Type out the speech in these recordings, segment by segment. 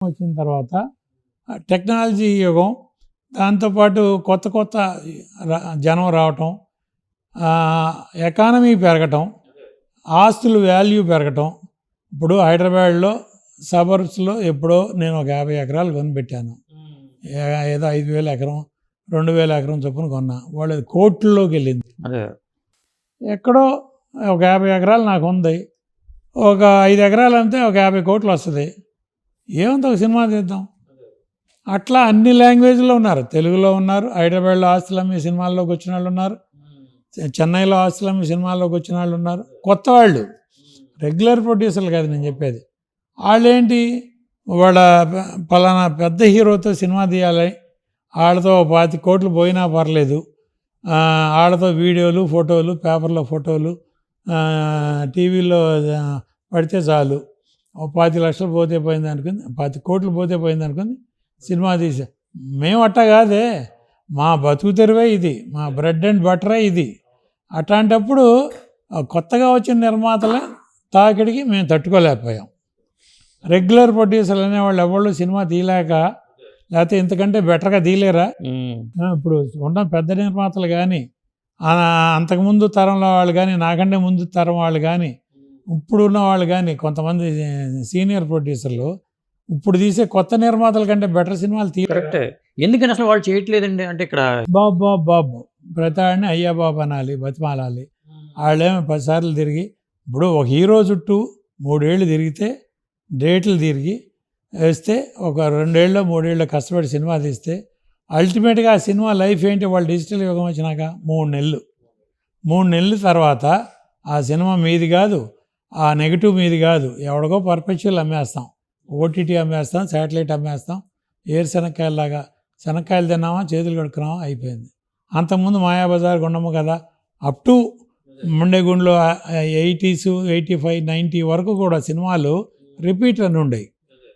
వచ్చిన తర్వాత టెక్నాలజీ యుగం, దాంతోపాటు కొత్త కొత్త జనం రావటం, ఎకానమీ పెరగటం, ఆస్తులు వాల్యూ పెరగటం. ఇప్పుడు హైదరాబాద్లో సబర్బ్స్లో ఎప్పుడో నేను ఒక 50 ఎకరాలు కొనిపెట్టాను. ఏదో 5,000 ఎకరం 2,000 ఎకరం చొప్పున కొన్నా. వాళ్ళది కోట్లలోకి వెళ్ళింది. ఎక్కడో ఒక 50 ఎకరాలు నాకు ఉంది, ఒక 5 ఎకరాలు అంతే ఒక 50 కోట్లు వస్తుంది. ఏమంత ఒక సినిమా తీద్దాం. అట్లా అన్ని లాంగ్వేజ్లో ఉన్నారు. తెలుగులో ఉన్నారు, హైదరాబాద్లో ఆస్తులు అమ్మి సినిమాల్లోకి వచ్చిన వాళ్ళు ఉన్నారు, చెన్నైలో ఆస్తులు అమ్మి సినిమాల్లోకి వచ్చిన వాళ్ళు ఉన్నారు. కొత్త వాళ్ళు, రెగ్యులర్ ప్రొడ్యూసర్లు కాదు నేను చెప్పేది. వాళ్ళేంటి, వాళ్ళ పలానా పెద్ద హీరోతో సినిమా తీయాలి, వాళ్ళతో 25 కోట్లు పోయినా పర్లేదు, వాళ్ళతో వీడియోలు ఫోటోలు, పేపర్లో ఫోటోలు, టీవీలో పడితే చాలు, 25 లక్షలు పోతే పోయింది అనుకుంది, 25 కోట్లు పోతే పోయింది అనుకుంది, సినిమా తీసా. మేము అట్టా కాదే, మా బతుకు తెరువే ఇది, మా బ్రెడ్ అండ్ బటరే ఇది. అట్లాంటప్పుడు కొత్తగా వచ్చిన నిర్మాతల తాకిడికి మేము తట్టుకోలేకపోయాం. రెగ్యులర్ ప్రొడ్యూసర్లు అనేవాళ్ళు ఎవరు సినిమా తీయలేక, లేకపోతే ఇంతకంటే బెటర్గా తీయలేరా? ఇప్పుడు ఉన్న పెద్ద నిర్మాతలు కానీ, అంతకుముందు తరంలో వాళ్ళు కానీ, నాకంటే ముందు తరం వాళ్ళు కానీ, ఇప్పుడున్న వాళ్ళు కానీ, కొంతమంది సీనియర్ ప్రొడ్యూసర్లు ఇప్పుడు తీసే కొత్త నిర్మాతల కంటే బెటర్ సినిమాలు కరెక్టే. ఎందుకని అసలు వాళ్ళు చేయట్లేదండి? అంటే ఇక్కడ బాబు ప్రతి వాడిని అయ్యా బాబు అనాలి, బతిమాలాలి. వాళ్ళేమో 10 సార్లు తిరిగి, ఇప్పుడు ఒక హీరో చుట్టూ 3 ఏళ్ళు తిరిగితే, డేట్లు తిరిగి వేస్తే, ఒక 2 ఏళ్ళు 3 ఏళ్ళు కష్టపడి సినిమా తీస్తే, అల్టిమేట్గా ఆ సినిమా లైఫ్ ఏంటి? వాళ్ళు డిజిటల్ యుగం వచ్చినాక 3 నెలలు తర్వాత ఆ సినిమా మీది కాదు, ఆ నెగిటివ్ మీది కాదు, ఎవడికో పర్పెచువల్ అమ్మేస్తాం, ఓటీటీ అమ్మేస్తాం, శాటిలైట్ అమ్మేస్తాం. శనక్కాయలాగా శనక్కాయలు తిన్నామా, చేతులు కడుక్కున్నామా, అయిపోయింది. అంతకుముందు మాయాబజార్, గుండమ్మ కథ, అప్ టు ముండేగుండ్లో 80s 85 90 వరకు కూడా సినిమాలు రిపీట్ అని ఉండేవి.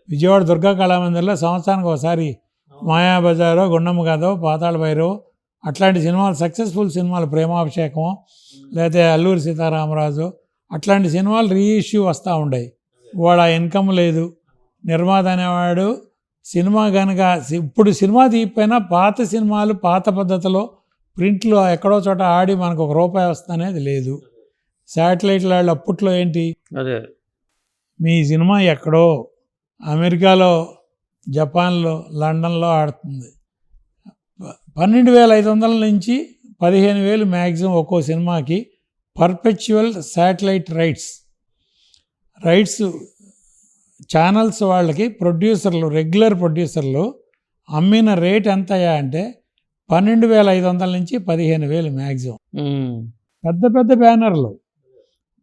విజయవాడ దుర్గా కళామందిర్లో సంవత్సరానికి ఒకసారి మాయాబజారో, గుండమ్మ కథో, పాతాళ భైరవో అట్లాంటి సినిమాలు, సక్సెస్ఫుల్ సినిమాలు, ప్రేమాభిషేకం లేకపోతే అల్లూరి సీతారామరాజు, అట్లాంటి సినిమాలు రీఇష్యూ వస్తూ ఉండేవి. వాడు ఆ ఇన్కమ్ లేదు, నిర్మాత అనేవాడు సినిమా కనుక ఇప్పుడు సినిమా తీయకపోయినా పాత సినిమాలు పాత పద్ధతిలో ప్రింట్లో ఎక్కడో చోట ఆడి మనకు ₹1 వస్తుందనేది లేదు. శాటిలైట్ వాళ్ళు అప్పట్లో ఏంటి, అదే మీ సినిమా ఎక్కడో అమెరికాలో, జపాన్లో, లండన్లో ఆడుతుంది, 12,500 నుంచి 15,000 మ్యాక్సిమం ఒక్కో సినిమాకి పర్పెచువల్ శాటిలైట్ రైట్స్ ఛానల్స్ వాళ్ళకి ప్రొడ్యూసర్లు, రెగ్యులర్ ప్రొడ్యూసర్లు అమ్మిన రేట్ ఎంత అయ్యా అంటే 12,500 నుంచి 15,000 మ్యాక్సిమం. పెద్ద బ్యానర్లు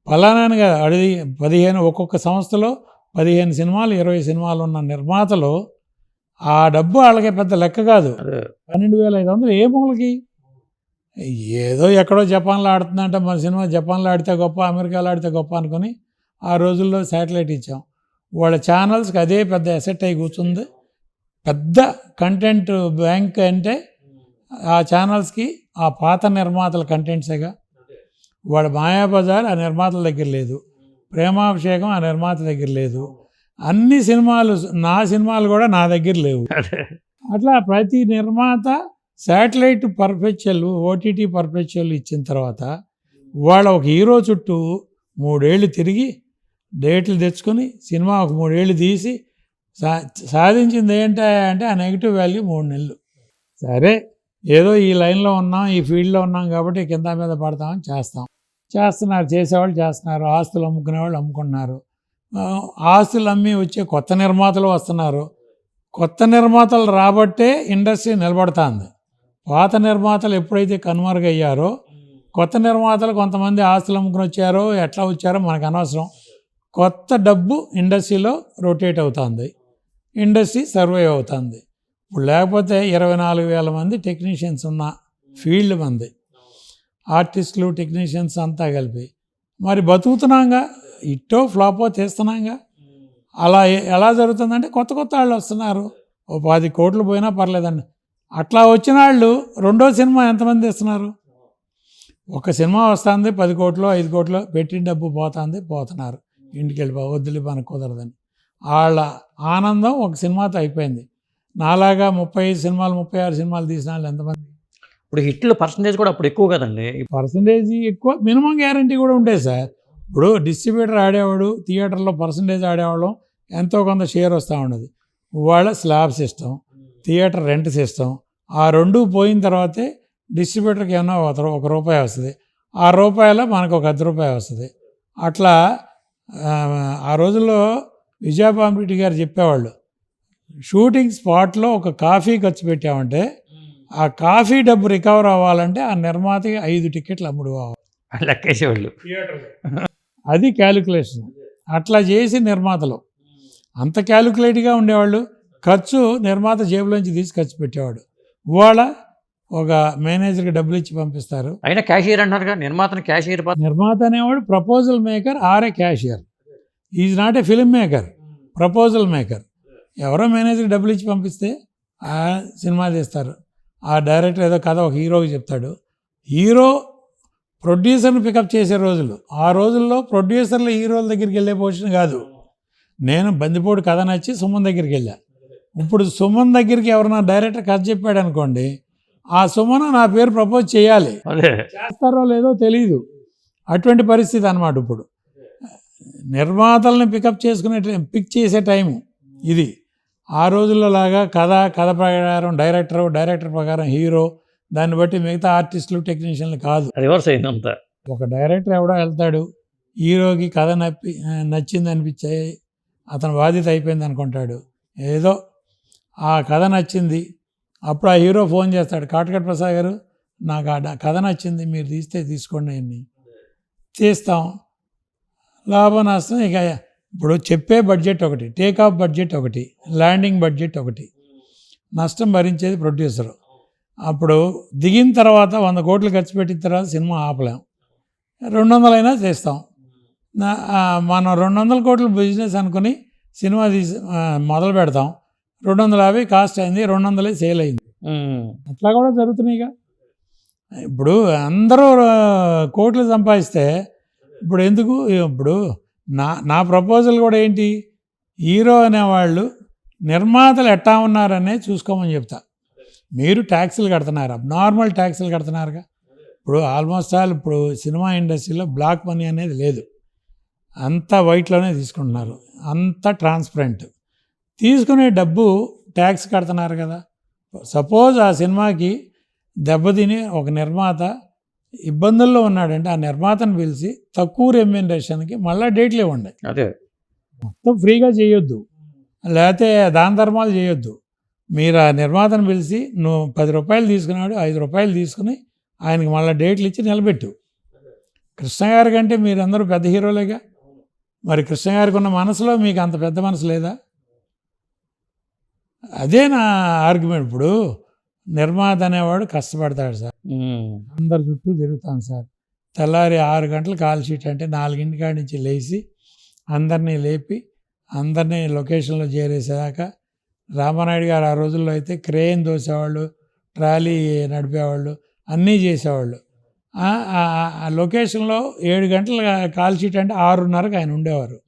ఫలానాని కదా అడిగి 15, ఒక్కొక్క సంస్థలో 15 సినిమాలు 20 సినిమాలు ఉన్న నిర్మాతలు, ఆ డబ్బు వాళ్ళకి పెద్ద లెక్క కాదు. 12,500 ఏ మూలకి? ఏదో ఎక్కడో జపాన్లో ఆడుతుందంటే మన సినిమా జపాన్లో ఆడితే గొప్ప, అమెరికాలో ఆడితే గొప్ప అనుకుని ఆ రోజుల్లో శాటిలైట్ ఇచ్చాం. వాళ్ళ ఛానల్స్కి అదే పెద్ద ఎసెట్ అయి కూర్చుంది. పెద్ద కంటెంట్ బ్యాంక్ అంటే ఆ ఛానల్స్కి ఆ పాత నిర్మాతల కంటెంట్సేగా. వాడు మాయాబజార్ ఆ నిర్మాతల దగ్గర లేదు, ప్రేమాభిషేకం ఆ నిర్మాత దగ్గర లేదు, అన్ని సినిమాలు, నా సినిమాలు కూడా నా దగ్గర లేవు. అట్లా ప్రతి నిర్మాత శాటిలైట్ పర్పెచువల్, ఓటీటీ పర్పెచువల్ ఇచ్చిన తర్వాత వాళ్ళ ఒక హీరో చుట్టూ 3 ఏళ్ళు తిరిగి డేట్లు తెచ్చుకొని సినిమా ఒక 3 ఏళ్ళు తీసి సాధించింది ఏంటంటే ఆ నెగిటివ్ వాల్యూ 3 నెలలు. సరే ఏదో ఈ లైన్లో ఉన్నాం, ఈ ఫీల్డ్లో ఉన్నాం కాబట్టి కింద మీద పడతామని చేస్తున్నారు, చేసేవాళ్ళు చేస్తున్నారు, ఆస్తులు అమ్ముకునే వాళ్ళు అమ్ముకుంటున్నారు, ఆస్తులు అమ్మి వచ్చే కొత్త నిర్మాతలు వస్తున్నారు. కొత్త నిర్మాతలు రాబట్టే ఇండస్ట్రీ నిలబడుతుంది. పాత నిర్మాతలు ఎప్పుడైతే కనుమరుగయ్యారో, కొత్త నిర్మాతలు కొంతమంది ఆస్తులు అమ్ముకుని వచ్చారో, ఎట్లా వచ్చారో మనకు అనవసరం. కొత్త డబ్బు ఇండస్ట్రీలో రొటేట్ అవుతుంది, ఇండస్ట్రీ సర్వైవ్ అవుతుంది. ఇప్పుడు లేకపోతే 24,000 మంది టెక్నీషియన్స్ ఉన్న ఫీల్డ్ మంది, ఆర్టిస్టులు, టెక్నీషియన్స్ అంతా కలిపి మరి బతుకుతున్నాంగా, ఇట్టో ఫ్లాపో తీస్తున్నాంగా. అలా ఎలా జరుగుతుందంటే కొత్త వాళ్ళు వస్తున్నారు, 10 కోట్లు పోయినా పర్లేదండి. అట్లా వచ్చిన వాళ్ళు రెండో సినిమా ఎంతమంది ఇస్తున్నారు? ఒక సినిమా వస్తుంది 10 కోట్లు 5 కోట్లు పెట్టిన డబ్బు పోతుంది, పోతున్నారు ఇంటికి వెళ్ళిపో, వద్దులే మనకు కుదరదని. వాళ్ళ ఆనందం ఒక సినిమాతో అయిపోయింది. నాలాగా 35 సినిమాలు 36 సినిమాలు తీసిన వాళ్ళు ఎంతమంది? ఇప్పుడు హిట్లు పర్సంటేజ్ కూడా అప్పుడు ఎక్కువ కదండి. పర్సంటేజ్ ఎక్కువ, మినిమం గ్యారంటీ కూడా ఉండేది సార్. ఇప్పుడు డిస్ట్రిబ్యూటర్ ఆడేవాడు, థియేటర్లో పర్సంటేజ్ ఆడేవాళ్ళం, ఎంతో కొంత షేర్ వస్తూ ఉండదు. వాళ్ళ slab system, theatre rent system, ఆ రెండు పోయిన తర్వాతే డిస్ట్రిబ్యూటర్కి ఏమన్నా ఒక రూపాయి వస్తుంది. ఆ రూపాయలో మనకు ఒక ₹10 వస్తుంది. అట్లా ఆ రోజుల్లో విజయపాంరెడ్డి గారు చెప్పేవాళ్ళు, షూటింగ్ స్పాట్లో ఒక కాఫీ ఖర్చు పెట్టామంటే ఆ కాఫీ డబ్బు రికవర్ అవ్వాలంటే ఆ నిర్మాతకి 5 టికెట్లు అమ్ముడు కావాలి. లెక్కేసేవాళ్ళు. అది క్యాలిక్యులేషన్. అట్లా చేసి నిర్మాతలు అంత క్యాలిక్యులేట్గా ఉండేవాళ్ళు. ఖర్చు నిర్మాత జేబులోంచి తీసి ఖర్చు పెట్టేవాడు. ఇవాళ ఒక మేనేజర్కి డబ్బులు ఇచ్చి పంపిస్తారు. అయినా క్యాషియర్ అంటారుగా, నిర్మాతను క్యాషియర్. నిర్మాత అనేవాడు proposal maker are a cashier. Is not a film maker, proposal maker. ఎవరో మేనేజర్కి డబ్బులు ఇచ్చి పంపిస్తే ఆ సినిమా తీస్తారు. ఆ డైరెక్టర్ ఏదో కథ ఒక హీరోకి చెప్తాడు. హీరో ప్రొడ్యూసర్ని పికప్ చేసే రోజులు. ఆ రోజుల్లో ప్రొడ్యూసర్లు హీరోల దగ్గరికి వెళ్ళే పొజిషన్ కాదు. నేను బందిపోటు కథ నచ్చి సుమన్ దగ్గరికి వెళ్ళా. ఇప్పుడు సుమన్ దగ్గరికి ఎవరైనా డైరెక్టర్ కథ చెప్పాడు అనుకోండి, ఆ సుమన్ నా పేరు ప్రపోజ్ చేయాలి. చేస్తారో లేదో తెలియదు. అటువంటి పరిస్థితి అన్నమాట. ఇప్పుడు నిర్మాతల్ని పిక్ చేసే టైము ఇది. ఆ రోజుల్లో లాగా కథ ప్రకారం డైరెక్టర్ ప్రకారం హీరో, దాన్ని బట్టి మిగతా ఆర్టిస్టులు టెక్నీషియన్లు కాదు. రివర్స్ అయిందంతా. ఒక డైరెక్టర్ ఎవడో వెళ్తాడు, హీరోకి కథ నచ్చింది అనిపించే అతను బాధ్యత అయిపోయింది అనుకుంటాడు. ఏదో ఆ కథ నచ్చింది, అప్పుడు ఆ హీరో ఫోన్ చేస్తాడు, కాటకట్ ప్రసాద్ గారు నాకు ఆ కథ నచ్చింది, మీరు తీసుకోండి అని తీస్తాం. లాభం నష్టం ఇక ఇప్పుడు చెప్పే బడ్జెట్ ఒకటి, టేక్ ఆఫ్ బడ్జెట్ ఒకటి, ల్యాండింగ్ బడ్జెట్ ఒకటి, నష్టం భరించేది ప్రొడ్యూసరు. అప్పుడు దిగిన తర్వాత 100 కోట్లు ఖర్చు పెట్టిన తర్వాత సినిమా ఆపలేం. 200 అయినా చేస్తాం. మనం 200 కోట్లు బిజినెస్ అనుకుని సినిమా మొదలు పెడతాం. 250 కాస్ట్ అయింది, 200 సేల్ అయింది. అట్లా కూడా జరుగుతున్నాయిగా. ఇప్పుడు అందరూ కోట్లు సంపాదిస్తే ఇప్పుడు ఎందుకు? ఇప్పుడు నా ప్రపోజల్ కూడా ఏంటి, హీరో అనేవాళ్ళు నిర్మాతలు ఎట్టా ఉన్నారనే చూసుకోమని చెప్తా. మీరు ట్యాక్సులు కడుతున్నారు, నార్మల్ ట్యాక్సులు కడుతున్నారుగా. ఇప్పుడు ఆల్మోస్ట్ ఆల్ ఇప్పుడు సినిమా ఇండస్ట్రీలో బ్లాక్ మనీ అనేది లేదు, అంతా వైట్లోనే తీసుకుంటున్నారు, అంతా ట్రాన్స్పరెంట్. తీసుకునే డబ్బు ట్యాక్స్ కడుతున్నారు కదా. సపోజ్ ఆ సినిమాకి దెబ్బతిని ఒక నిర్మాత ఇబ్బందుల్లో ఉన్నాడంటే ఆ నిర్మాతను పిలిచి తక్కువ రెమ్యూనరేషన్కి మళ్ళీ డేట్లు ఇవ్వండి. అదే మొత్తం ఫ్రీగా చేయొద్దు, లేకపోతే దాన ధర్మాలు చేయొద్దు. మీరు ఆ నిర్మాతను పిలిచి నువ్వు ₹10 తీసుకున్నాడు, ₹5 తీసుకుని ఆయనకి మళ్ళీ డేట్లు ఇచ్చి నిలబెట్టు. కృష్ణ గారి కంటే మీరందరూ పెద్ద హీరోలేగా. మరి కృష్ణ గారికి ఉన్న మనసులో మీకు అంత పెద్ద మనసు లేదా? అదే నా ఆర్గ్యుమెంట్. ఇప్పుడు నిర్మాత అనేవాడు కష్టపడతాడు సార్, అందరి చుట్టూ తిరుగుతాను సార్. తెల్లారి 6 గంటలు కాల్ షీట్ అంటే 4 కాడి నుంచి లేచి అందరినీ లేపి అందరినీ లొకేషన్లో చేరేసేదాకా. రామానాయుడు గారు ఆ రోజుల్లో అయితే క్రేన్ దోసేవాళ్ళు, ట్రాలీ నడిపేవాళ్ళు, అన్నీ చేసేవాళ్ళు. ఆ లొకేషన్లో 7 గంటల కాల్ షీట్ అంటే 6:30కి ఆయన ఉండేవారు.